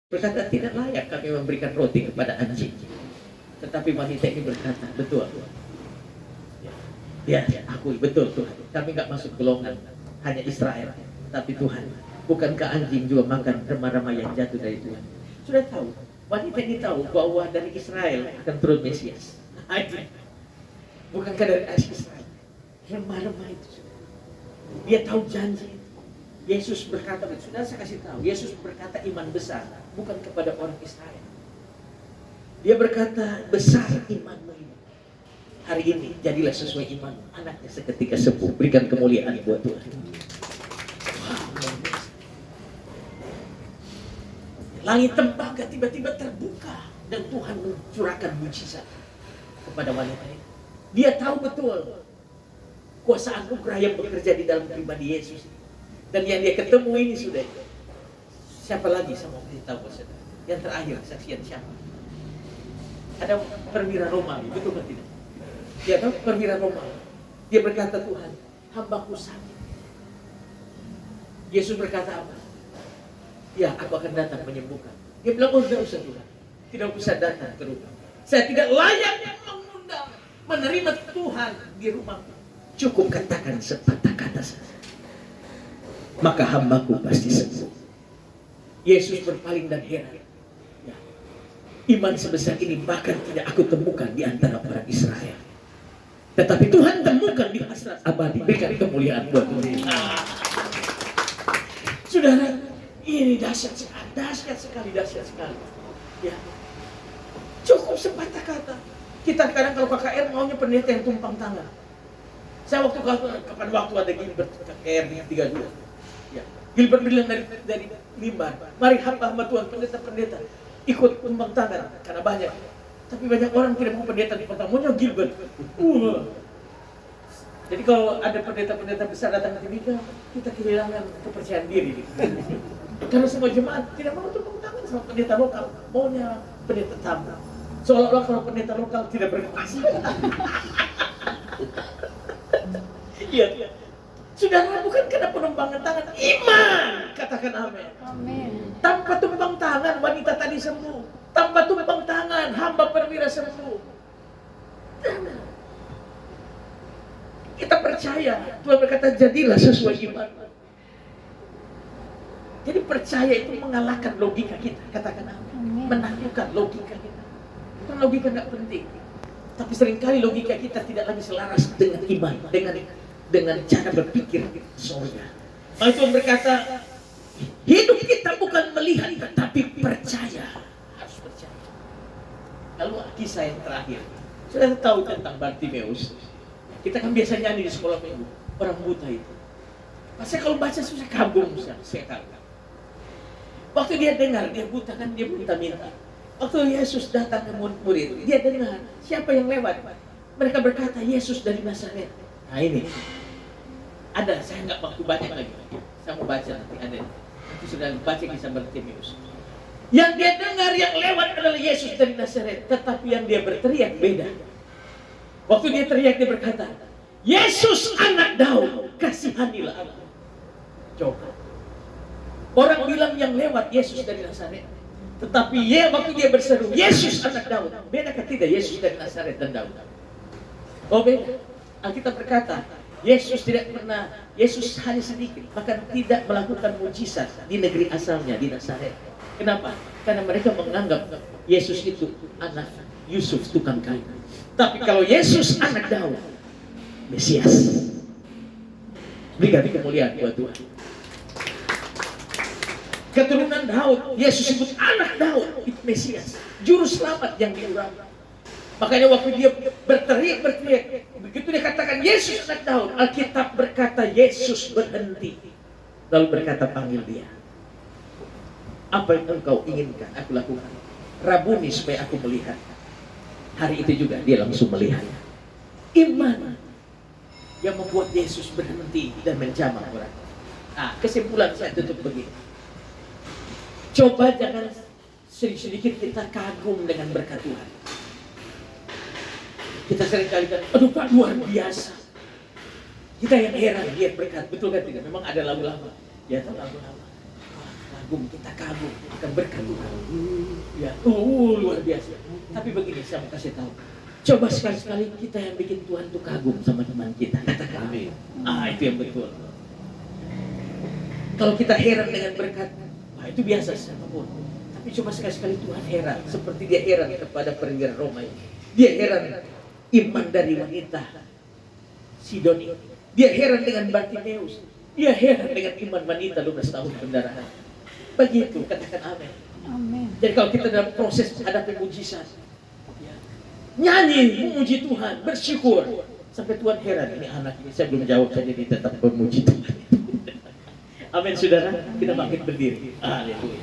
Berkata, tidak layak kami memberikan roti kepada anjing. Tetapi wanita ini berkata, betul. Ya, akui, betul Tuhan. Kami nggak masuk golongan hanya Israel. Tapi Tuhan, bukankah anjing juga makan remah-remah yang jatuh dari Tuhan? Sudah tahu, wanita ini tahu bahwa dari Israel akan turun Mesias. Bukankah dari Israel? Remah-remah itu. Dia tahu janji. Yesus berkata, sudah saya kasih tahu, Yesus berkata iman besar, bukan kepada orang Israel. Dia berkata, besar imanmu ini. Hari ini, jadilah sesuai iman. Anaknya seketika sembuh. Berikan kemuliaan buat Tuhan. Langit tembaga tiba-tiba terbuka. Dan Tuhan mencurahkan mujizat kepada wanita ini. Dia tahu betul kuasa anugerah yang bekerja di dalam pribadi Yesus. Dan yang dia ketemu ini sudah. Siapa lagi sama beritahu saudara? Yang terakhir saksian siapa? Ada perwira Romawi, betul kan tidak? Dia tahu perwira Romawi. Dia berkata, Tuhan, hambaku sakit. Yesus berkata apa? Ya, aku akan datang menyembuhkan. Dia bilang, oh tidak usah Tuhan, tidak usah datang ke rumah. Saya tidak layak mengundang, menerima Tuhan di rumahku. Cukup katakan sepatah kata saja, maka hambaku pasti sembuh. Yesus berpaling dan heran. Ya. Iman sebesar ini bahkan tidak aku temukan di antara orang Israel. Tetapi Tuhan temukan di hasrat abadi. Berikan kemuliaan buat Tuhan. Saudara, ini dahsyat sekali, dahsyat sekali. Ya. Cukup sepatah kata. Kita kadang kalau KKR maunya pendeta yang tumpang tangan. Saya kapan waktu ada Gilbert KKR dengan 32. Ya. Gilbert bilang dari mimbar, mari hamba Tuhan, pendeta-pendeta ikut tumpang tangan karena banyak. Tapi banyak orang tidak mau pendeta di kota, maunya Gilbert. Jadi kalau ada pendeta-pendeta besar datang ke Timika, kita kehilangan kepercayaan diri. Karena semua jemaat tidak mau tumpang tangan sama pendeta lokal, maunya pendeta tamu. Seolah-olah kalau pendeta lokal tidak berkuasa. Iya. Saudara, bukan karena penumpangan tangan, iman. Katakan amin. Amin. Tanpa tumpang tangan, wanita tadi sembuh. Tanpa tumpang tangan, hamba perwira sembuh. Kita percaya, Tuhan berkata, jadilah sesuai iman. Jadi percaya itu mengalahkan logika kita. Katakan amin. Menaklukkan logika kita. Bukan logika nggak penting. Tapi seringkali logika kita tidak lagi selaras dengan iman, dengan cara berpikir surga. Maka Tuhan berkata, hidup kita bukan melihat tetapi percaya. Harus percaya. Lalu kisah yang terakhir. Sudah tahu tentang Bartimeus. Kita kan biasa nyanyi di sekolah minggu, orang buta itu. Masa kalau baca susah kagum sekali. Waktu dia dengar, dia buta kan, dia minta-minta. Waktu Yesus datang ke murid, dia dengar siapa yang lewat. Mereka berkata, Yesus dari Nazaret. Nah ini, ada, saya nggak waktu baca lagi. Saya mau baca nanti ada. Nanti sudah baca kisah Bartimeus. Yang dia dengar yang lewat adalah Yesus dari Nazaret. Tetapi yang dia berteriak beda. Waktu dia teriak, dia berkata, Yesus anak Daud, kasihanilah aku. Coba. Orang bilang yang lewat Yesus dari Nazaret. Tetapi waktu dia berseru, Yesus anak Daud. Bedakah tidak Yesus dari Nazaret dan Daud? Oh beda. Alkitab berkata, Yesus tidak pernah, Yesus hanya sedikit, bahkan tidak melakukan mujizat di negeri asalnya, di Nazaret. Kenapa? Karena mereka menganggap Yesus itu anak Yusuf, tukang kayu. Tapi kalau Yesus anak Daud, Mesias. Berikan kemuliaan buat Tuhan. Keturunan Daud, Yesus sebut anak Daud, itu Mesias, juru selamat yang diurapi. Makanya waktu dia berteriak, begitu dia katakan Yesus anak Daud, Alkitab berkata Yesus berhenti, lalu berkata, panggil dia. Apa yang engkau inginkan aku lakukan? Rabuni supaya aku melihat. Hari itu juga dia langsung melihat. Iman yang membuat Yesus berhenti dan menjamah orang. Nah, kesimpulan saya tutup begini. Coba jangan sedikit kita kagum dengan berkat Tuhan. Kita seringkali kan, aduh Pak luar biasa. Kita yang heran lihat berkat, betul kan tidak? Memang ada lagu lama. Ya tahu lagu lama. kita kagum akan berkat Tuhan. Ya, luar biasa. Tapi begini, saya mau kasih tahu. Coba sekali-sekali kita yang bikin Tuhan tuh kagum sama teman kita. Katakan amin. Itu yang betul. Kalau kita heran dengan berkat, itu biasa siapapun. Tapi coba sekali-sekali Tuhan heran, seperti dia heran kepada perwira Roma ini. Dia heran iman dari wanita Sidoni. Dia heran dengan Bartimeus. Dia heran dengan iman wanita 12 tahun pendarahan. Begitu, katakan amin. Amin. Jadi kalau kita dalam proses menghadapi mujizat, nyanyi, memuji Tuhan, bersyukur. Sampai Tuhan heran, ini anak ini saya belum jawab saja dia tetap memuji Tuhan. Amin saudara, kita makin berdiri. Haleluya.